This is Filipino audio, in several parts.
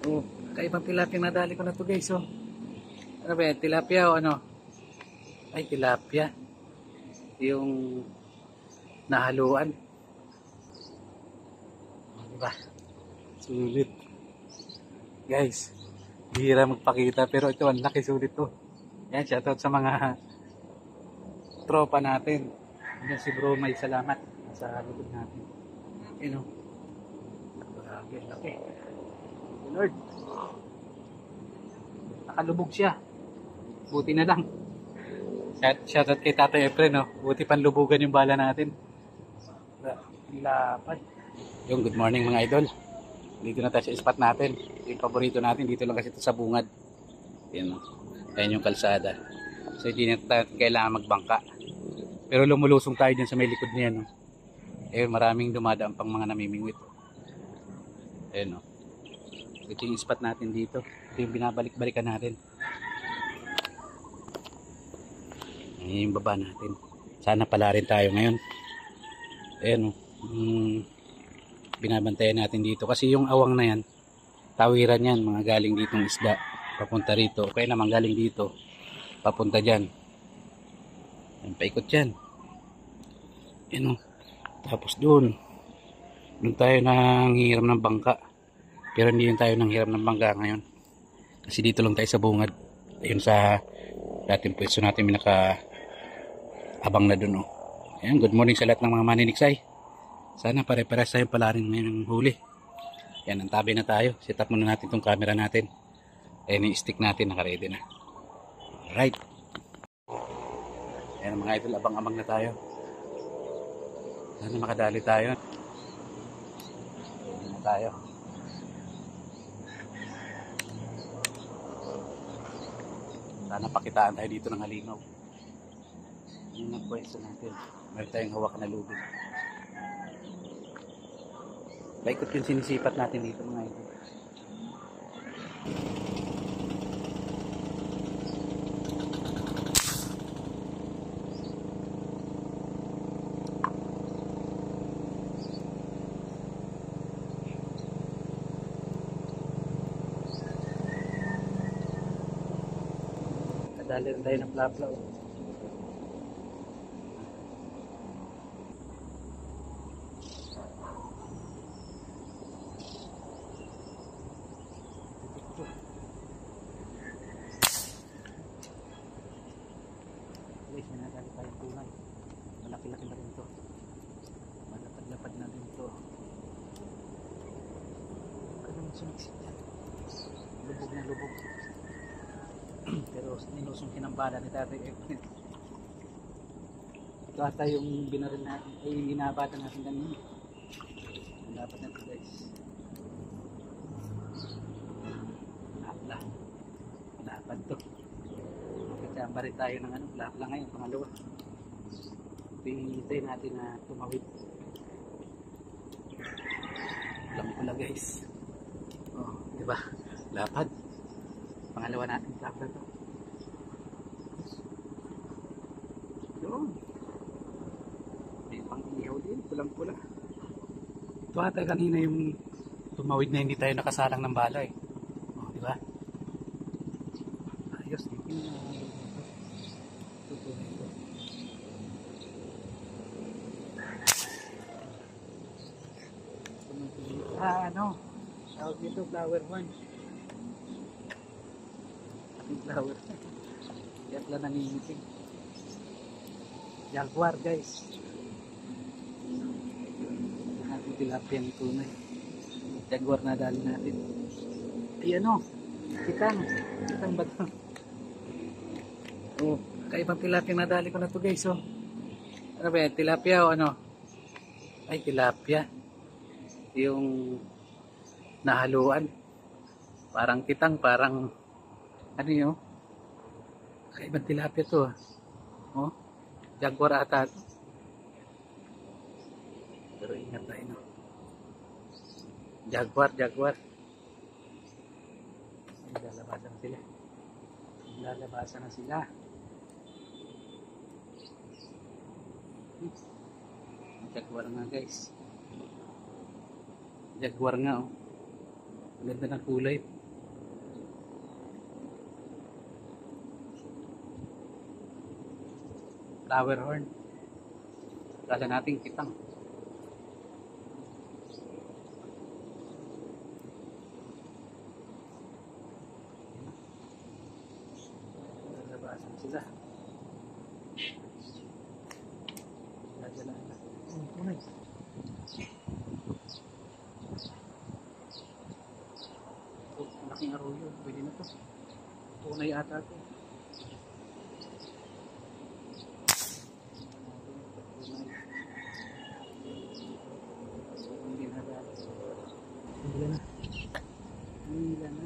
Oh, kaibang tilapia nadali ko na to guys. Oh. Ano ba yan? Tilapia o ano? Ay, tilapia. Yung nahaluan. Diba? Sulit. Guys, bihira magpakita pero ito ang laki sulit to. Yan, shoutout sa mga tropa natin. Yan si bro, may salamat sa likod natin. You know, grabe, laki. Lord, nakalubog siya. Buti na lang. Shoutout kay Tatay Efren, no? Buti panlubugan yung bala natin. Lapad. Yung good morning mga idol. Dito na tayo sa spot natin. Yung paborito natin, dito lang kasi ito sa bungad. Yan, no? Ayan yung kalsada. So hindi na tayo kailangan magbangka. Pero lumulusong tayo dyan sa may likod niya, no? Eh, maraming dumadaan pang mga namimingwit. Ayan, no? Ito yung spot natin dito. Ito yung binabalik-balikan natin. Ayan yung baba natin. Sana pala rin tayo ngayon. Ayan, no? Binabantayan natin dito. Kasi yung awang na yan, tawiran yan. Mga galing ditong isda. Papunta rito. Kaya naman galing dito. Papunta dyan. Ayan, paikot dyan. Ayan, no? Tapos doon tayo nang hiram ng bangka. Pero hindi yun tayo nang hiram ng bangka ngayon. Kasi dito lang tayo sa bungad. Ayun sa dating pwesto natin minaka abang na doon. Oh. Ayan, good morning sa lahat ng mga maniniksay. Sana pare-pares tayong pala rin ngayong huli. Yan, ang tabi na tayo. Set up muna natin itong camera natin. Ayan yung stick natin, naka-ready na. Alright. Ayan mga idol, abang-abang na tayo. Sana makadali tayo. Ayan na tayo. Sana pakitaan tayo dito ng halimaw. Yun ang pwesto natin. Meron tayong hawak na lubid. Baikot yung sinisipat natin dito mga idol. Kadali rin tayo ng plapla. Guys, may nadali tayong tunay. Malaki-laki na rin ito. Malapad-lapad na rin ito. Ano yung sumiksik yan? Lubog na lubog. Pero ninusong kinambala ni Tatay Efren. Ito ata yung binarin natin, ay yung ginabatan natin kanina. Dapat na ito guys. Lapad to. Magkachamba rin tayo ng ano, lapla ngayon, pangalawa. Pinintay natin na tumawid. Alam ko lang guys. Oh, diba? Lapad. Pangalawa natin, lapla to. Yun. May pang-ihaw din, pulang-pula. Ito ata kanina yung tumawid na hindi tayo nakasalang ng bala eh. Oh, diba? Ayos, ano? Tawag dito, flower horn. Ating flower. Yan lang nangingiting. Jaguar guys. Ating tilapia ng tunay. Jaguar na dali natin. Ay ano? Kitang ba ito? Oh, kaibang tilapia na dali ko na to guys. Oh. Ano ba yan? Tilapia o ano? Ay, tilapia. Yung nahaluan. Parang kitang, parang ano yun? Kaibang tilapia to. Oh, jaguar ata to. Pero ingat tayo, no? Jaguar. Lalabasan na sila. Lalabasan na sila. Jaguar nga guys. Jaguar nga oh. Ganda ng kulay. flower horn. Kala natin kitang. Lalabasan sila. Dadala na. Tunay. Malaking arroyo. Pwede na to. Tunay ata to. Hila na. Hila na.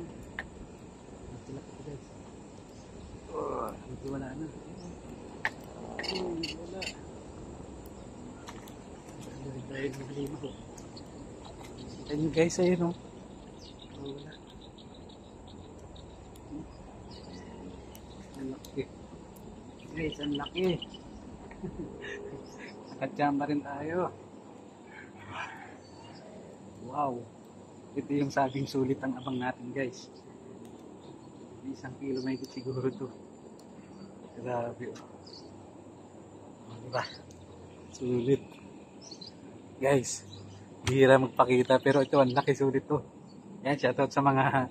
Nagtilak ito guys. Medyo wala na. Wala. Dahil maglima ko. Kita nyo guys ayun o. Wala. Ang laki. Guys, ang laki. Nakatsamba rin tayo. Wow. Ito yung sabing sulit ang abang natin guys. 1 kilo may siguro to. Grabe. Diba? Sulit. Guys, bihira magpakita pero ito ang laki sulit to. Yan, shoutout sa mga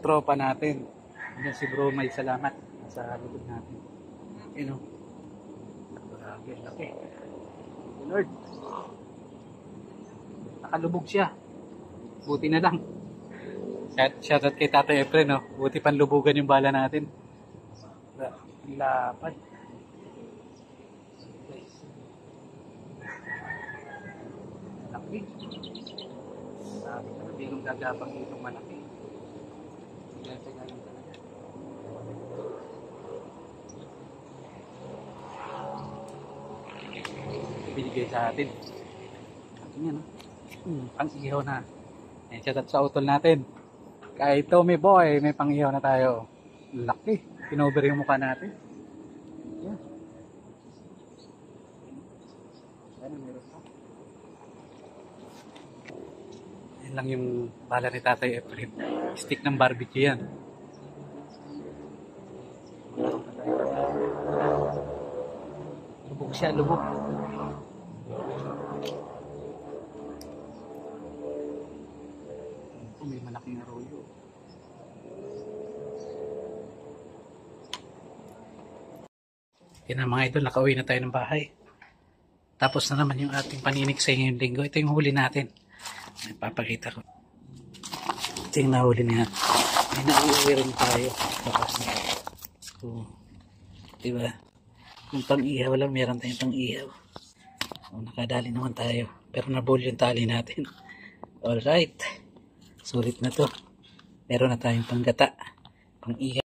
tropa natin. Yan si bro, may salamat sa lubog natin. You know. Grabe, laki. Lord. Nakalubog siya. Buti na lang. Shoutout kay Tatay Efren, no? Buti panlubugan yung bala natin. Lapad. Laki. Sabi ko, hindi nung gagapang itong malaki. Galing talaga. Binigay sa atin. Ito yan, no? Pang-ihaw na. Ayan, shoutout sa utol natin. Kahit Tommy Boy, may pang-ihaw na tayo. Laki. Pinover yung mukha natin. Ayan. Ayan, meron pa. Ayan lang yung bala ni Tatay Efren. Stick ng barbecue yan. Lubog siya, lubog. May malaking arroyo. Yan na mga idol, nakauwi na tayo ng bahay. Tapos na naman yung ating paninik sa ngayong linggo. Ito yung huli natin. May papakita ko. Ito yung nahuli niya. May nauuwi rin tayo. Tapos na. So, diba? Kung pang-ihaw lang, meron tayong pang-ihaw. So, nakadali naman tayo. Pero nabul yung tali natin. Alright. Sulit na to. Meron na tayong panggata. Pang-ihaw.